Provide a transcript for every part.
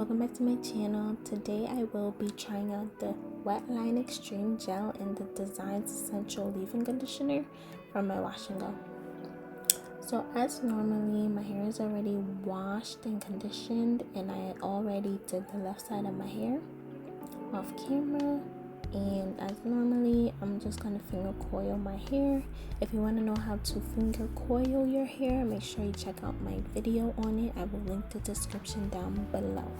welcome back to my channel. Today I will be trying out the Wetline Xtreme Gel in the Designs Essential Leave-In Conditioner from my wash and go. So as normally, my hair is already washed and conditioned, and I already did the left side of my hair off camera. And as normally, I'm just gonna finger coil my hair. If you want to know how to finger coil your hair, make sure you check out my video on it. I will link the description down below.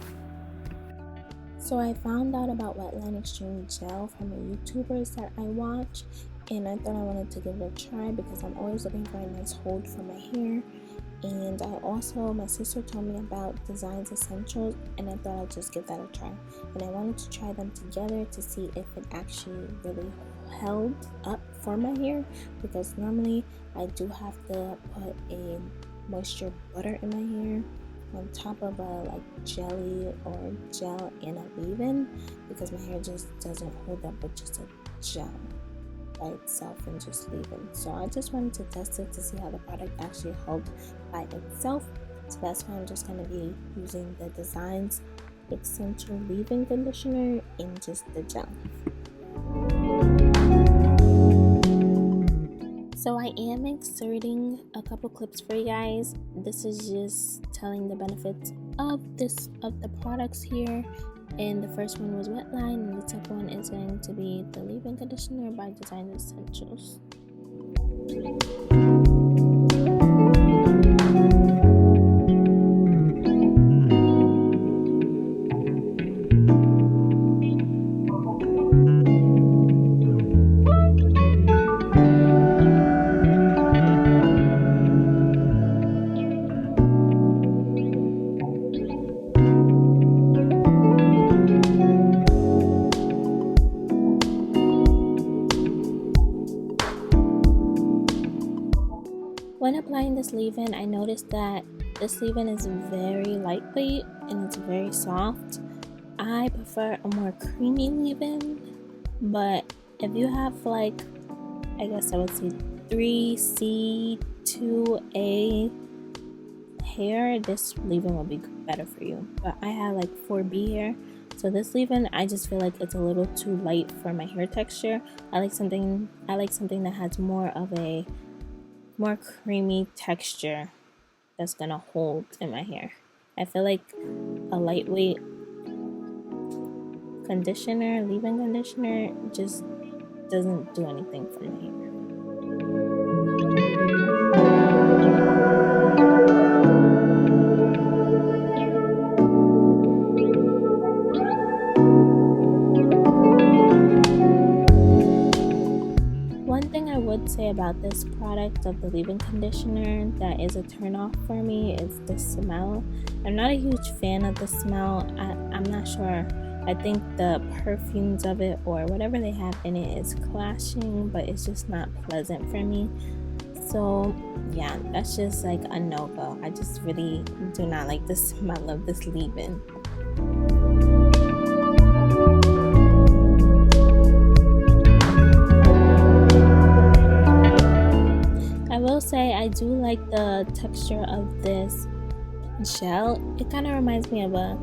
So I found out about Wetline Xtreme Gel from the YouTubers that I watch, and I thought I wanted to give it a try because I'm always looking for a nice hold for my hair. And my sister told me about Designs Essentials, and I thought I'd just give that a try. And I wanted to try them together to see if it actually really held up for my hair, because normally I do have to put a moisture butter in my hair on top of a jelly or gel and a leave-in, because my hair just doesn't hold up with just a gel by itself and just leave-in. So I just wanted to test it to see how the product actually held by itself. So that's why I'm just going to be using the Designs Essential Leave-In Conditioner in just the gel. So I am inserting a couple clips for you guys. This is just telling the benefits of the products here. And the first one was Wetline, and the second one is going to be the leave-in conditioner by Design Essentials. When applying this leave-in, I noticed that this leave-in is very lightweight and it's very soft. I prefer a more creamy leave-in, but if you have I guess I would say 3C, 2A hair, this leave-in will be better for you. But I have 4B hair, so this leave-in, I just feel like it's a little too light for my hair texture. I like something that has more of a more creamy texture that's gonna hold in my hair. I feel like a lightweight conditioner, leave-in conditioner, just doesn't do anything for my hair. One thing I would say about this product of the leave-in conditioner that is a turn-off for me is the smell. I'm not a huge fan of the smell. I'm not sure. I think the perfumes of it or whatever they have in it is clashing, but it's just not pleasant for me. So yeah, that's just a no-go. I just really do not like the smell of this leave-in. I will say I do like the texture of this gel. It kind of reminds me of a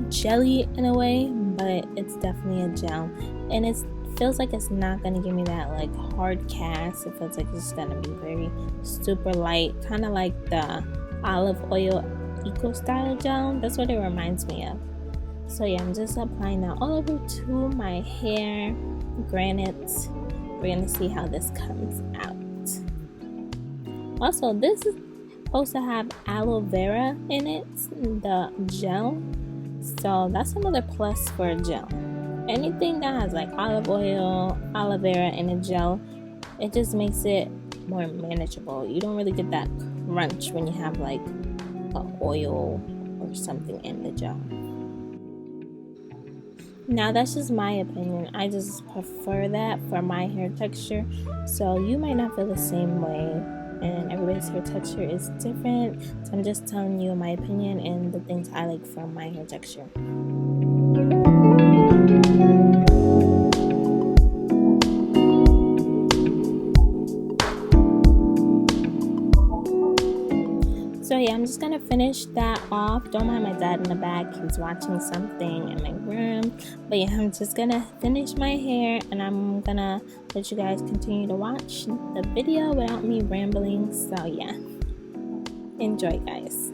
jelly in a way, but it's definitely a gel, and it feels like it's not going to give me that hard cast. It feels like it's going to be very super light, kind of like the olive oil eco style gel. That's what it reminds me of. So yeah, I'm just applying that all over to my hair. Granted, we're going to see how this comes out. Also, this is supposed to have aloe vera in it, the gel. So that's another plus for a gel. Anything that has olive oil, aloe vera in a gel, it just makes it more manageable. You don't really get that crunch when you have an oil or something in the gel. Now that's just my opinion. I just prefer that for my hair texture. So you might not feel the same way, and everybody's hair texture is different. So I'm just telling you my opinion and the things I like from my hair texture. So yeah, I'm just gonna finish that off. Don't mind my dad in the back, he's watching something in my room. But yeah, I'm just gonna finish my hair and I'm gonna let you guys continue to watch the video without me rambling. So yeah, enjoy guys.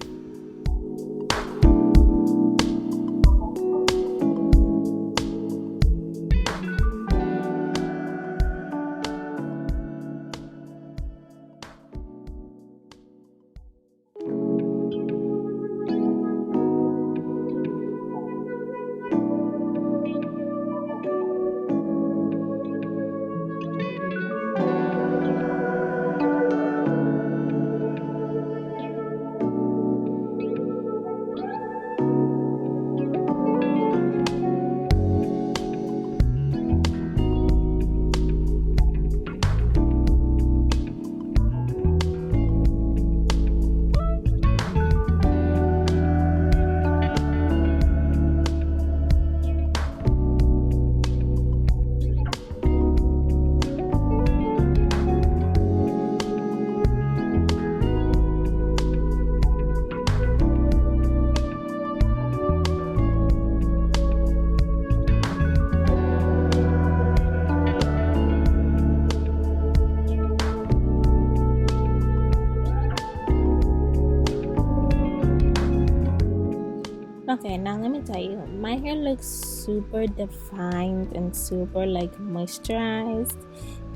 Okay, now let me tell you, my hair looks super defined and super like moisturized.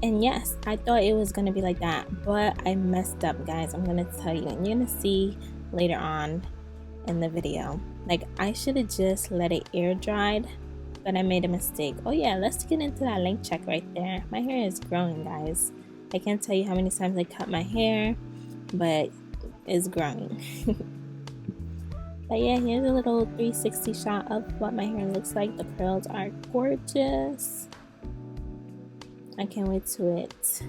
And yes, I thought it was gonna be like that, but I messed up guys. I'm gonna tell you, and you're gonna see later on in the video. Like, I should have just let it air dried, but I made a mistake. Oh yeah, let's get into that length check right there. My hair is growing guys. I can't tell you how many times I cut my hair, but it's growing. But yeah, here's a little 360 shot of what my hair looks like. The curls are gorgeous. I can't wait to it.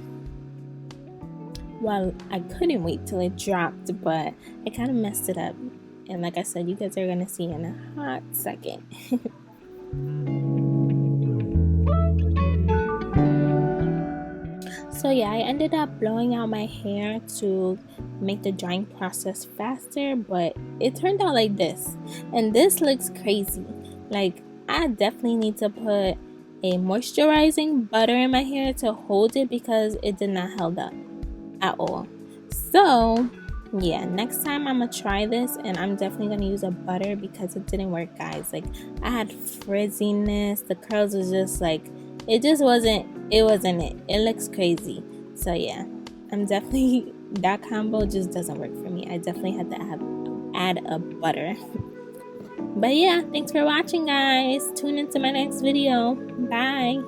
Well, I couldn't wait till it dropped, but I kind of messed it up. And like I said, you guys are gonna see in a hot second. So yeah, I ended up blowing out my hair to make the drying process faster, but it turned out like this. And this looks crazy. Like, I definitely need to put a moisturizing butter in my hair to hold it because it did not hold up at all. So yeah, next time I'm gonna try this, and I'm definitely gonna use a butter because it didn't work guys. Like, I had frizziness, the curls was just like, it wasn't it. It looks crazy. So yeah, I'm definitely, that combo just doesn't work for me. I definitely had to add a butter. But yeah, thanks for watching guys. Tune into my next video. Bye.